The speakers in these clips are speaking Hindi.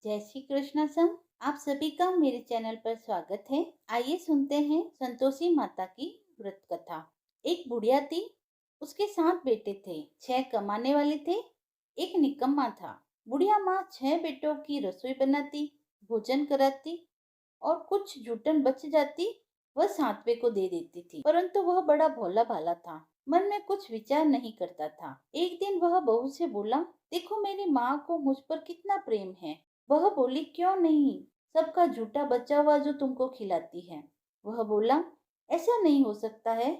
जय श्री कृष्ण संग आप सभी का मेरे चैनल पर स्वागत है। आइए सुनते हैं संतोषी माता की व्रत कथा। एक बुढ़िया थी, उसके 7 बेटे थे। 6 कमाने वाले थे, एक निकम्मा था। बुढ़िया माँ 6 बेटों की रसोई बनाती, भोजन कराती और कुछ जूठन बच जाती वह 7वें को दे देती थी। परंतु वह बड़ा भोला भाला था, मन में कुछ विचार नहीं करता था। एक दिन वह बहू से बोला, देखो मेरी माँ को मुझ पर कितना प्रेम है। वह बोली, क्यों नहीं, सबका झूठा बचा हुआ जो तुमको खिलाती है। वह बोला, ऐसा नहीं हो सकता है,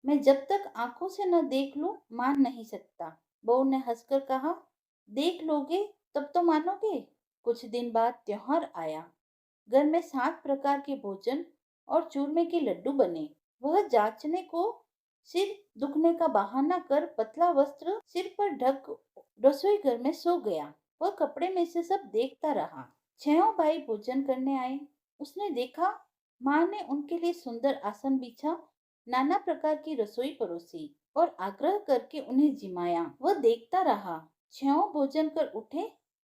मैं जब तक आंखों से न देख लूं मान नहीं सकता। बहू ने हंसकर कहा, देख लोगे तब तो मानोगे। कुछ दिन बाद त्योहार आया। घर में 7 प्रकार के भोजन और चूरमे के लड्डू बने। वह जांचने को सिर दुखने का बहाना कर पतला वस्त्र सिर पर ढक रसोई घर में सो गया। वह कपड़े में से सब देखता रहा। 6 भाई भोजन करने आए। उसने देखा, माँ ने उनके लिए सुंदर आसन बिछा, नाना प्रकार की रसोई परोसी और आग्रह करके उन्हें जिमाया। वह देखता रहा। 6 भोजन कर उठे,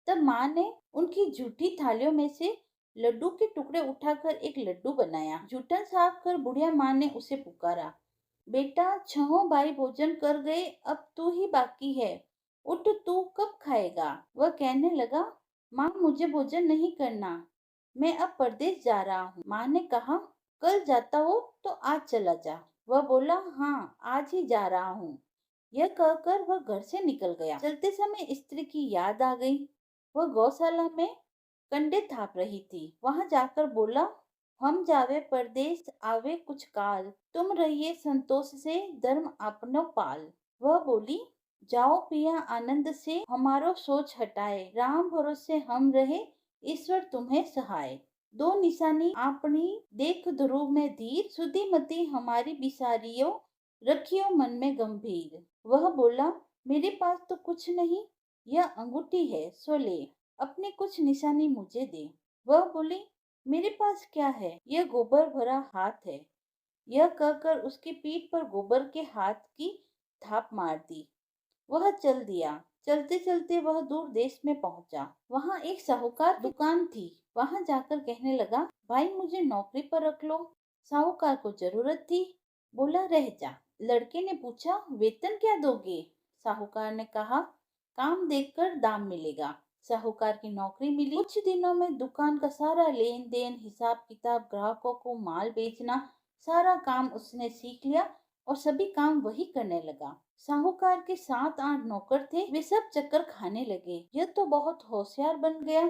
तब माँ ने उनकी जूठी थालियों में से लड्डू के टुकड़े उठाकर एक लड्डू बनाया। जूठन साफ कर बुढ़िया माँ ने उसे पुकारा, बेटा 6 भाई भोजन कर गए, अब तू ही बाकी है, उठ तू कब खाएगा। वह कहने लगा, माँ मुझे भोजन नहीं करना, मैं अब परदेश जा रहा हूँ। माँ ने कहा, कल जाता हो तो आज चला जा। वह बोला, हाँ आज ही जा रहा हूँ। यह कहकर वह घर से निकल गया। चलते समय स्त्री की याद आ गई। वह गौशाला में कंडे थाप रही थी। वहां जाकर बोला, हम जावे परदेश आवे कुछ काल, तुम रहिए संतोष से धर्म अपनो पाल। वह बोली, जाओ पिया आनंद से, हमारो सोच हटाए, राम भरोसे हम रहे, ईश्वर तुम्हें सहाय। दो निशानी आपनी देख ध्रुव में धीर, सुधी मति हमारी बिसारियो, रखियो मन में गंभीर। वह बोला, मेरे पास तो कुछ नहीं, यह अंगूठी है सो ले, अपनी कुछ निशानी मुझे दे। वह बोली, मेरे पास क्या है, यह गोबर भरा हाथ है। यह कहकर उसकी पीठ पर गोबर के हाथ की थाप मार दी। वह चल दिया। चलते चलते वह दूर देश में पहुंचा। वहां एक साहूकार की दुकान थी। वहां जाकर कहने लगा, भाई मुझे नौकरी पर रख लो। साहूकार को जरूरत थी, बोला रह जा। लड़के ने पूछा, वेतन क्या दोगे। साहूकार ने कहा, काम देखकर दाम मिलेगा। साहूकार की नौकरी मिली। कुछ दिनों में दुकान का सारा लेन देन, हिसाब किताब, ग्राहकों को माल बेचना, सारा काम उसने सीख लिया और सभी काम वही करने लगा। साहूकार के 7-8 नौकर थे, वे सब चक्कर खाने लगे। यह तो बहुत होशियार बन गया।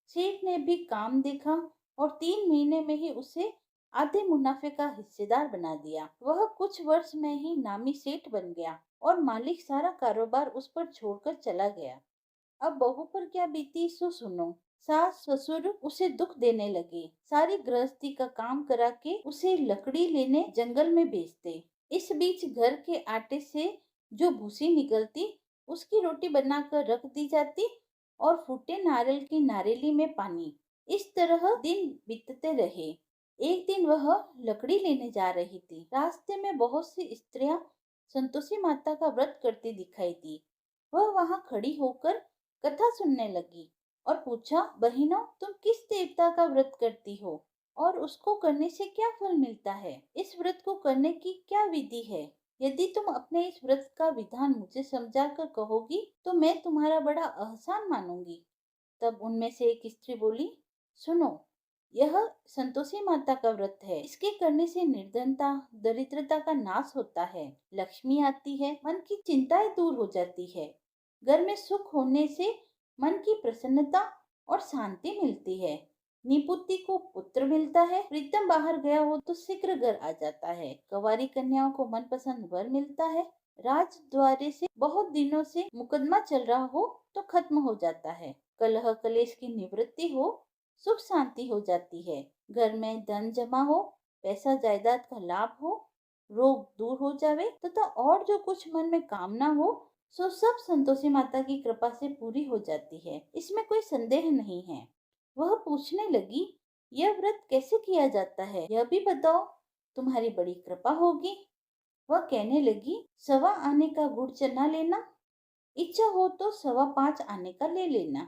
सेठ ने भी काम देखा और 3 महीने में ही उसे आधे मुनाफे का हिस्सेदार बना दिया। वह कुछ वर्ष में ही नामी सेठ बन गया और मालिक सारा कारोबार उस पर छोड़कर चला गया। अब बहू पर क्या बीती सो सुनो। सास ससुर उसे दुख देने लगे। सारी गृहस्थी का काम करा के उसे लकड़ी लेने जंगल में भेजते। इस बीच घर के आटे से जो भूसी निकलती, उसकी रोटी बनाकर रख दी जाती और फूटे नारियल की नारेली में पानी। इस तरह दिन बीतते रहे। एक दिन वह लकड़ी लेने जा रही थी। रास्ते में बहुत सी स्त्रियां संतोषी माता का व्रत करती दिखाई दी। वह वहां खड़ी होकर कथा सुनने लगी और पूछा, बहनों तुम किस देवता का व्रत करती हो और उसको करने से क्या फल मिलता है। इस व्रत को करने की क्या विधि है। यदि तुम अपने इस व्रत का विधान मुझे समझा कर कहोगी तो मैं तुम्हारा बड़ा एहसान मानूंगी। तब उनमें से एक स्त्री बोली, सुनो, यह संतोषी माता का व्रत है। इसके करने से निर्धनता दरिद्रता का नाश होता है, लक्ष्मी आती है, मन की चिंताएं दूर हो जाती है, घर में सुख होने से मन की प्रसन्नता और शांति मिलती है, निपुति को पुत्र मिलता है, प्रीतम बाहर गया हो तो शीघ्र घर आ जाता है, कंवारी कन्याओं को मनपसंद वर मिलता है, राज द्वारे से बहुत दिनों से मुकदमा चल रहा हो तो खत्म हो जाता है, कलह कलेश की निवृत्ति हो, सुख शांति हो जाती है, घर में धन जमा हो, पैसा जायदाद का लाभ हो, रोग दूर हो जावे तथा और जो कुछ मन में कामना हो सो सब संतोषी माता की कृपा से पूरी हो जाती है। इसमें कोई संदेह नहीं है। वह पूछने लगी, यह व्रत कैसे किया जाता है, यह भी बताओ, तुम्हारी बड़ी कृपा होगी। वह कहने लगी, 1.25 आने का गुड़ चना लेना, इच्छा हो तो 5.25 आने का ले लेना,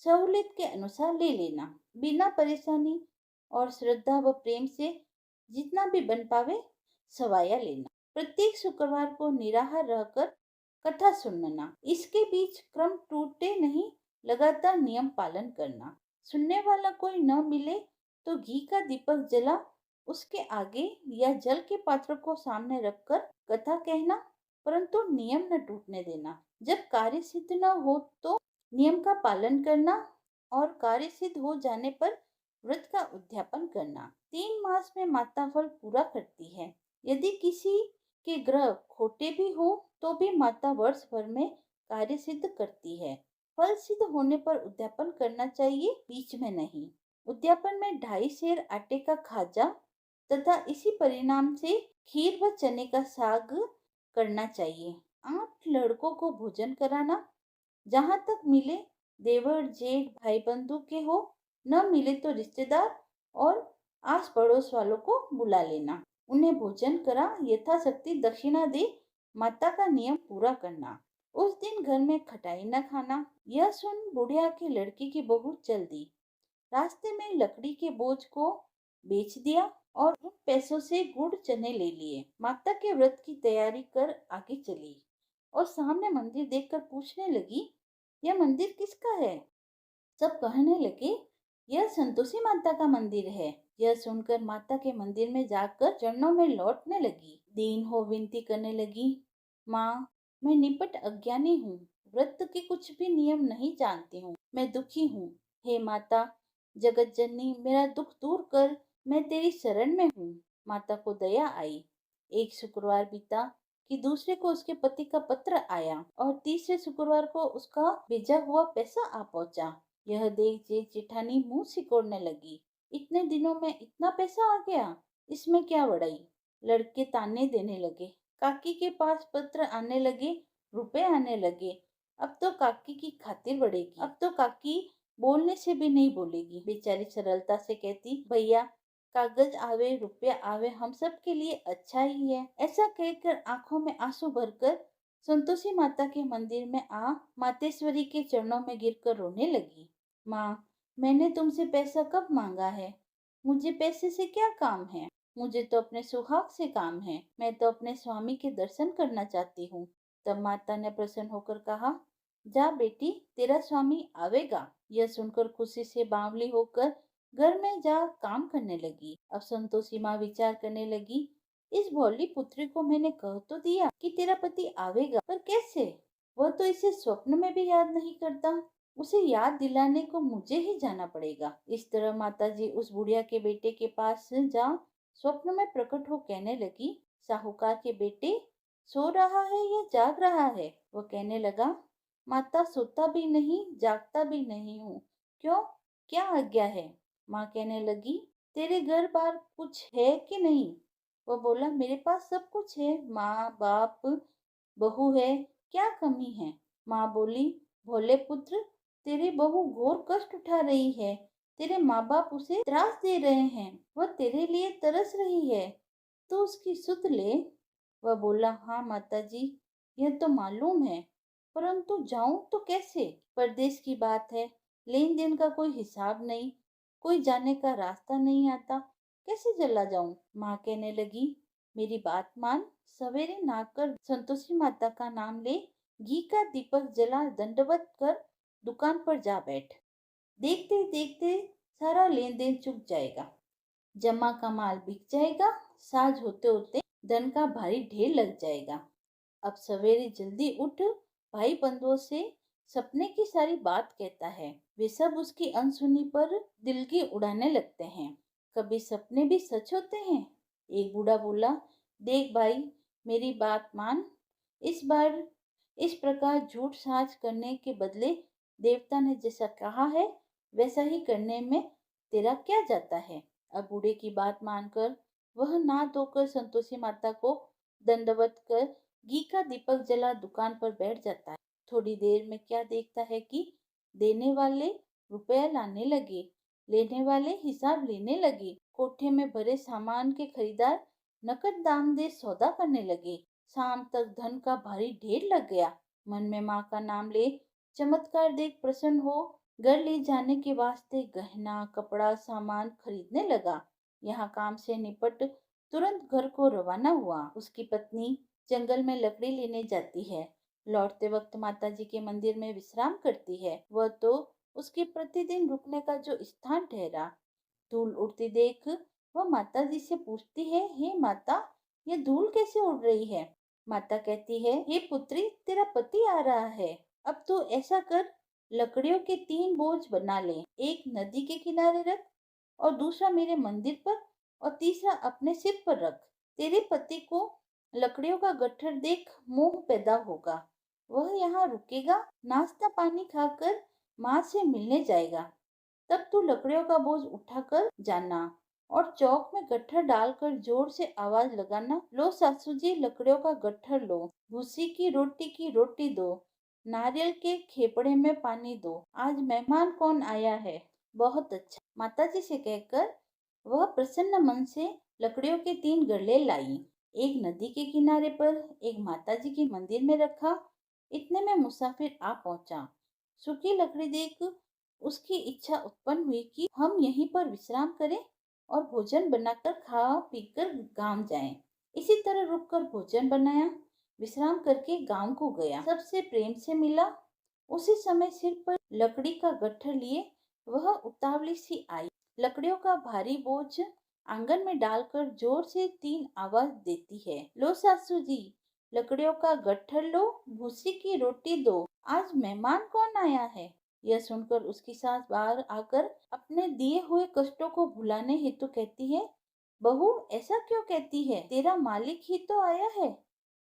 सहूलियत के अनुसार ले लेना, बिना परेशानी और श्रद्धा व प्रेम से जितना भी बन पावे सवाया लेना। प्रत्येक शुक्रवार को निराहार रहकर कथा सुनना। इसके बीच क्रम टूटे नहीं, लगातार नियम पालन करना। सुनने वाला कोई न मिले तो घी का दीपक जला उसके आगे या जल के पात्र को सामने रखकर कथा कहना, परंतु नियम न टूटने देना। जब कार्य सिद्ध न हो तो नियम का पालन करना और कार्य सिद्ध हो जाने पर व्रत का उद्यापन करना। 3 मास में माता फल पूरा करती है। यदि किसी के ग्रह खोटे भी हो तो भी माता वर्ष भर में कार्य सिद्ध करती है। फल सिद्ध होने पर उद्यापन करना चाहिए, बीच में नहीं। उद्यापन में 2.5 सेर आटे का खाजा तथा इसी परिणाम से खीर व चने का साग करना चाहिए। 8 लड़कों को भोजन कराना, जहाँ तक मिले देवर जेठ भाई बंधु के हो, न मिले तो रिश्तेदार और आस पड़ोस वालों को बुला लेना। उन्हें भोजन करा यथाशक्ति दक्षिणा दे माता का नियम पूरा करना। उस दिन घर में खटाई न खाना। यह सुन बुढ़िया की लड़की की बहू चल दी। रास्ते में लकड़ी के बोझ को बेच दिया और उन पैसों से गुड़ चने ले लिए। माता के व्रत की तैयारी कर आगे चली और सामने मंदिर देखकर पूछने लगी, यह मंदिर किसका है? सब कहने लगे, यह संतोषी माता का मंदिर है। यह सुनकर माता के मंदिर में जाकर चरणों में लौटने लगी। दीन हो विनती करने लगी, माँ, मैं निपट अज्ञानी हूँ, व्रत के कुछ भी नियम नहीं जानती हूँ, मैं दुखी हूँ। हे माता जगत जननी, मेरा दुख दूर कर, मैं तेरी शरण में हूँ। माता को दया आई। एक शुक्रवार बीता कि दूसरे को उसके पति का पत्र आया और तीसरे शुक्रवार को उसका भेजा हुआ पैसा आ पहुंचा। यह देख जेठ जेठानी मुंह सिकोड़ने लगी। इतने दिनों में इतना पैसा आ गया, इसमें क्या बड़ाई। लड़के ताने देने लगे। काकी के पास पत्र आने लगे, रुपए आने लगे। अब तो काकी की खातिर बढ़ेगी, अब तो काकी बोलने से भी नहीं बोलेगी। बेचारी सरलता से कहती, भैया कागज आवे रुपया आवे हम सब के लिए अच्छा ही है। ऐसा कहकर आंखों में आंसू भरकर संतोषी माता के मंदिर में आ मातेश्वरी के चरणों में गिरकर रोने लगी। माँ, मैंने तुमसे पैसा कब मांगा है? मुझे पैसे से क्या काम है? मुझे तो अपने सुहाग से काम है। मैं तो अपने स्वामी के दर्शन करना चाहती हूँ। तब माता ने प्रसन्न होकर कहा, जा बेटी, तेरा स्वामी आवेगा। यह सुनकर खुशी से बावली होकर घर में जा काम करने लगी। अब संतोषी माँ विचार करने लगी, इस भोली पुत्री को मैंने कह तो दिया कि तेरा पति आवेगा, पर कैसे? वह तो इसे स्वप्न में भी याद नहीं करता। उसे याद दिलाने को मुझे ही जाना पड़ेगा। इस तरह माताजी उस बुढ़िया के बेटे के पास जा स्वप्न में प्रकट हो कहने लगी, साहूकार के बेटे, सो रहा है या जाग रहा है? वो कहने लगा, माता सोता भी नहीं जागता भी नहीं हूँ। क्यों, क्या आज्ञा है? माँ कहने लगी, तेरे घर बार कुछ है कि नहीं? वो बोला, मेरे पास सब कुछ है, माँ बाप बहू है, क्या कमी है? माँ बोली, भोले पुत्र, तेरी बहू घोर कष्ट उठा रही है। तेरे माँ बाप उसे त्रास दे रहे हैं। वह तेरे लिए तरस रही है, तो उसकी सुध ले। वह बोला, हाँ माताजी, यह तो मालूम है, परंतु जाऊं तो कैसे? परदेश की बात है, लेन देन का कोई हिसाब नहीं, कोई जाने का रास्ता नहीं आता, कैसे चला जाऊं? माँ कहने लगी, मेरी बात मान, सवेरे नहाकर संतोषी माता का नाम ले, घी का दीपक जला दंडवत कर दुकान पर जा बैठ। देखते देखते सारा लेन देन चुक जाएगा, जमा का माल बिक जाएगा, साज होते होते धन का भारी ढेर लग जाएगा। अब सवेरे जल्दी उठ, भाई बंधुओं से सपने की सारी बात कहता है। वे सब उसकी अनसुनी पर दिल की उड़ाने लगते हैं। कभी सपने भी सच होते हैं। एक बूढ़ा बोला, देख भाई, मेरी बात मान, इस बार इस प्रकार झूठ साज करने के बदले देवता ने जैसा कहा है वैसा ही करने में तेरा क्या जाता है? अब बूढ़े की बात मानकर वह नहा धोकर संतोषी माता को दंडवत कर घी का दीपक जला दुकान पर बैठ जाता है। थोड़ी देर में क्या देखता है कि देने वाले रुपया लाने लगे, लेने वाले हिसाब लेने लगे। कोठे में भरे सामान के खरीदार नकद दाम दे सौदा करने लगे। शाम तक धन का भारी ढेर लग गया। मन में माँ का नाम ले चमत्कार देख प्रसन्न हो घर ले जाने के वास्ते गहना कपड़ा सामान खरीदने लगा। यहाँ काम से निपट तुरंत घर को रवाना हुआ। उसकी पत्नी जंगल में लकड़ी लेने जाती है। लौटते वक्त माता जी के मंदिर में विश्राम करती है। वह तो उसके प्रतिदिन रुकने का जो स्थान ठहरा। धूल उड़ती देख वह माता जी से पूछती है, हे माता, ये धूल कैसे उड़ रही है? माता कहती है, हे पुत्री, तेरा पति आ रहा है। अब तो ऐसा कर, लकड़ियों के 3 बोझ बना ले। एक नदी के किनारे रख और दूसरा मेरे मंदिर पर और तीसरा अपने सिर पर रख। तेरे पति को लकड़ियों का गट्ठर देख मोह पैदा होगा। वह यहाँ रुकेगा, नाश्ता पानी खाकर माँ से मिलने जाएगा। तब तू लकड़ियों का बोझ उठाकर जाना और चौक में गट्ठर डालकर जोर से आवाज लगाना, लो सासू जी, लकड़ियों का गट्ठर लो, भूसी की रोटी दो, नारियल के खेपड़े में पानी दो, आज मेहमान कौन आया है? बहुत अच्छा, माता जी से कहकर वह प्रसन्न मन से लकड़ियों के 3 गड़ले लाई। एक नदी के किनारे पर, एक माता जी के मंदिर में रखा। इतने में मुसाफिर आ पहुंचा। सूखी लकड़ी देख उसकी इच्छा उत्पन्न हुई कि हम यहीं पर विश्राम करें और भोजन बनाकर खा पीकर गांव जाएं। इसी तरह रुककर भोजन बनाया, विश्राम करके गांव को गया, सबसे प्रेम से मिला। उसी समय सिर पर लकड़ी का गट्ठर लिए वह उतावली सी आई। लकड़ियों का भारी बोझ आंगन में डालकर जोर से 3 आवाज देती है, लो सासू जी, लकड़ियों का गट्ठर लो, भूसी की रोटी दो, आज मेहमान कौन आया है? यह सुनकर उसकी सास बाहर आकर अपने दिए हुए कष्टों को भुलाने हेतु कहती है, बहू, ऐसा क्यों कहती है? तेरा मालिक ही तो आया है।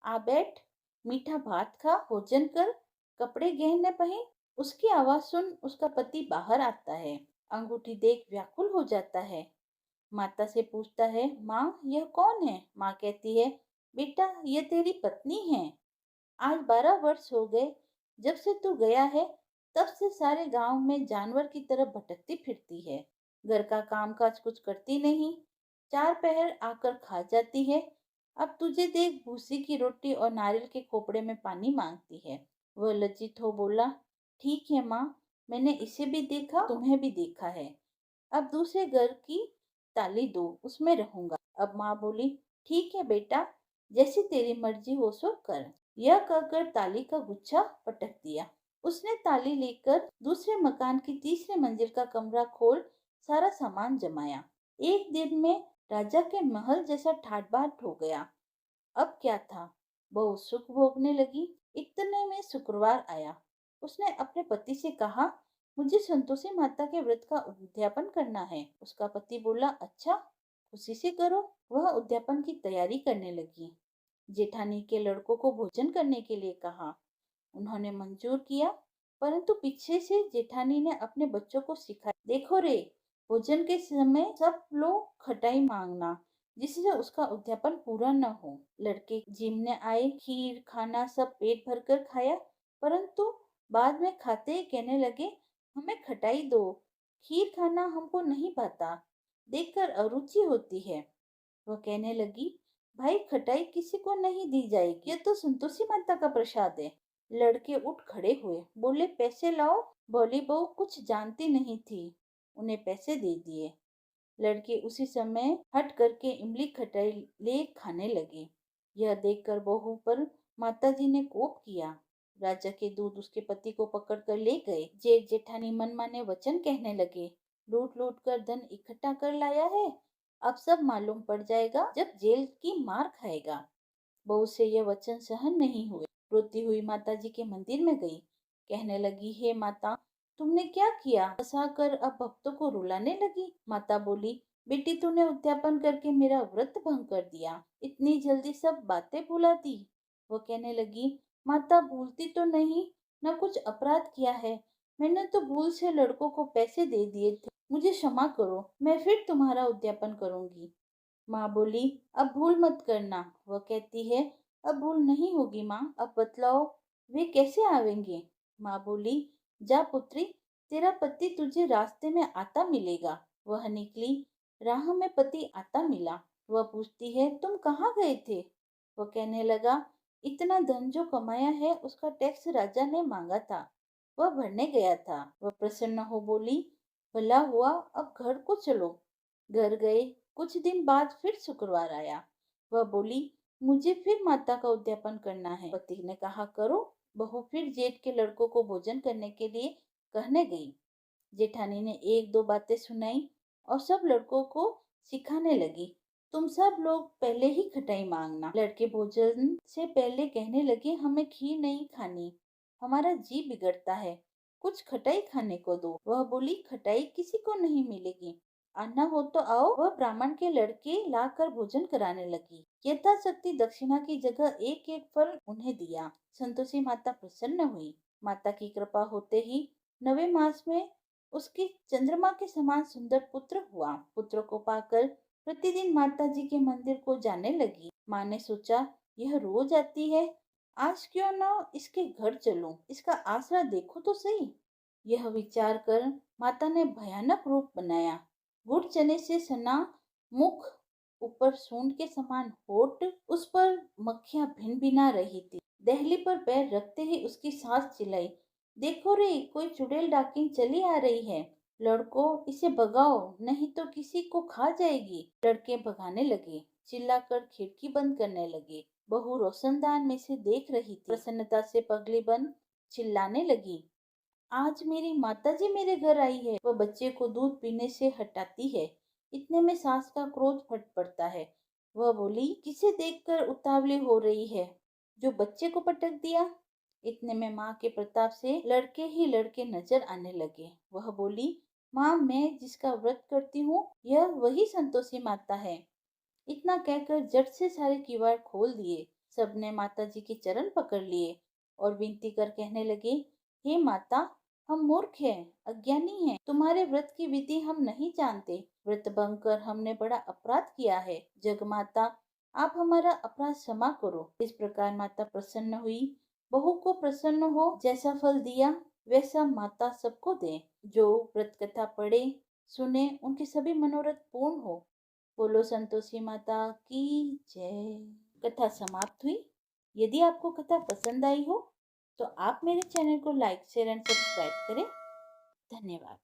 आ बैठ, मीठा भात खा, भोजन कर, कपड़े गहने पहन। उसकी आवाज सुन उसका पति बाहर आता है। अंगूठी देख व्याकुल हो जाता है। माता से पूछता है, माँ, यह कौन है? माँ कहती है, बेटा, ये तेरी पत्नी है। आज 12 वर्ष हो गए जब से तू गया है। तब से सारे गांव में जानवर की तरह भटकती फिरती है। घर का कामकाज कुछ करती नहीं, 4 पहर आकर खा जाती है। अब तुझे देख भूसी की रोटी और नारियल के खोपड़े में पानी मांगती है। वह लज्जित हो बोला, ठीक है माँ, मैंने इसे भी देखा, तुम्हें भी देखा है। अब दूसरे घर की ताली दो, उसमें रहूंगा। अब माँ बोली, ठीक है बेटा, जैसी तेरी मर्जी हो सो कर। यह कहकर ताली का गुच्छा पटक दिया। उसने ताली लेकर दूसरे मकान की तीसरी मंजिल का कमरा खोल सारा सामान जमाया। एक दिन में राजा के महल जैसा ठाट बाट हो गया। अब क्या था, बहू सुख भोगने लगी। इतने में शुक्रवार आया। उसने अपने पति से कहा, मुझे संतोषी माता के व्रत का उद्यापन करना है। उसका पति बोला, अच्छा, खुशी से करो। वह उद्यापन की तैयारी करने लगी। जेठानी के लड़कों को भोजन करने के लिए कहा। उन्होंने मंजूर किया, परंतु पीछे से जेठानी ने अपने बच्चों को सिखाया, देखो रे, भोजन के समय सब लोग खटाई मांगना, जिससे उसका उद्यापन पूरा न हो। लड़के जिमने आए, खीर खाना सब पेट भरकर खाया, परंतु बाद में खाते ही कहने लगे, हमें खटाई दो, खीर खाना हमको नहीं पाता, देखकर अरुचि होती है। वह कहने लगी, भाई, खटाई किसी को नहीं दी जाएगी, ये तो संतोषी माता का प्रसाद है। लड़के उठ खड़े हुए, बोले, पैसे लाओ। बोली बहू कुछ जानती नहीं थी, उन्हें पैसे दे दिए। लड़के उसी समय हट करके इमली खटाई ले खाने लगे। यह देखकर बहू पर माताजी ने कोप किया। राजा के दूध उसके पति को पकड़कर ले गए। जेठ जेठानी मनमाने वचन कहने लगे, लूट लूट कर धन इकट्ठा कर लाया है, अब सब मालूम पड़ जाएगा जब जेल की मार खाएगा। बहू से यह वचन सहन नहीं हुए। रोती हुई माता जी के मंदिर में गई। कहने लगी, हे माता, तुमने क्या किया? हंसा कर अब भक्तों को रुलाने लगी। माता बोली, बेटी, तूने उद्यापन करके मेरा व्रत भंग कर दिया, इतनी जल्दी सब बातें भुला दी। वो कहने लगी, माता, भूलती तो नहीं, न कुछ अपराध किया है। मैंने तो भूल से लड़कों को पैसे दे दिए थे, मुझे क्षमा करो, मैं फिर तुम्हारा उद्यापन करूंगी। माँ बोली, अब भूल मत करना। वह कहती है, अब भूल नहीं होगी माँ, अब बतलाओ वे कैसे आवेंगे? माँ बोली, जा पुत्री, तेरा पति तुझे रास्ते में आता मिलेगा। वह निकली, राह में पति आता मिला। वह पूछती है, तुम कहाँ गए थे? वह कहने लगा, इतना धन जो कमाया है उसका टैक्स राजा ने मांगा था, वह भरने गया था। वह प्रसन्न हो बोली, भला हुआ, अब घर को चलो। घर गए। कुछ दिन बाद फिर शुक्रवार आया। वह बोली, मुझे फिर माता का उद्यापन करना है। पति ने कहा, करो। बहू फिर जेठ के लड़कों को भोजन करने के लिए कहने गई। जेठानी ने एक दो बातें सुनाई और सब लड़कों को सिखाने लगी, तुम सब लोग पहले ही खटाई मांगना। लड़के भोजन से पहले कहने लगे, हमें खीर नहीं खानी, हमारा जी बिगड़ता है, कुछ खटाई खाने को दो। वह बोली, खटाई किसी को नहीं मिलेगी, आना हो तो आओ। वह ब्राह्मण के लड़के लाकर भोजन कराने लगी। यथाशक्ति दक्षिणा की जगह एक एक फल उन्हें दिया। संतोषी माता प्रसन्न हुई। माता की कृपा होते ही 9वें मास में उसके चंद्रमा के समान सुंदर पुत्र हुआ। पुत्र को पाकर प्रतिदिन माता जी के मंदिर को जाने लगी। माँ ने सोचा, यह रोज आती है, आज क्यों न इसके घर चलूं, इसका आसरा देखो तो सही। यह विचार कर माता ने भयानक रूप बनाया। गुड़ चने से सना मुख, ऊपर सूंड के समान होठ, उस पर मक्खियां भिन भिना रही थी। दहली पर पैर रखते ही उसकी सास चिल्लाई, देखो रे, कोई चुड़ैल डाकिन चली आ रही है। लड़को, इसे भगाओ, नहीं तो किसी को खा जाएगी। लड़के भगाने लगे, चिल्लाकर खिड़की बंद करने लगे। बहू रोशनदान में से देख रही थी। प्रसन्नता से पगली बंद चिल्लाने लगी, आज मेरी माताजी मेरे घर आई है। वह बच्चे को दूध पीने से हटाती है। इतने में सास का क्रोध फट पड़ता है। वह बोली, किसे देखकर उतावली हो रही है, जो बच्चे को पटक दिया। इतने में माँ के प्रताप से लड़के ही लड़के नजर आने लगे। वह बोली, माँ, मैं जिसका व्रत करती हूँ, यह वही संतोषी माता है। इतना कहकर झट से सारे किवाड़ खोल दिए। सबने माता जी के चरण पकड़ लिए और विनती कर कहने लगे, हे माता, हम मूर्ख हैं, अज्ञानी हैं, तुम्हारे व्रत की विधि हम नहीं जानते। व्रत भंग कर हमने बड़ा अपराध किया है। जगमाता, आप हमारा अपराध क्षमा करो। इस प्रकार माता प्रसन्न हुई। बहू को प्रसन्न हो, जैसा फल दिया वैसा माता सबको दे। जो व्रत कथा पढ़े सुने, उनके सभी मनोरथ पूर्ण हो। बोलो संतोषी माता की जय। कथा समाप्त हुई। यदि आपको कथा पसंद आई हो तो आप मेरे चैनल को लाइक शेयर एंड सब्सक्राइब करें। धन्यवाद।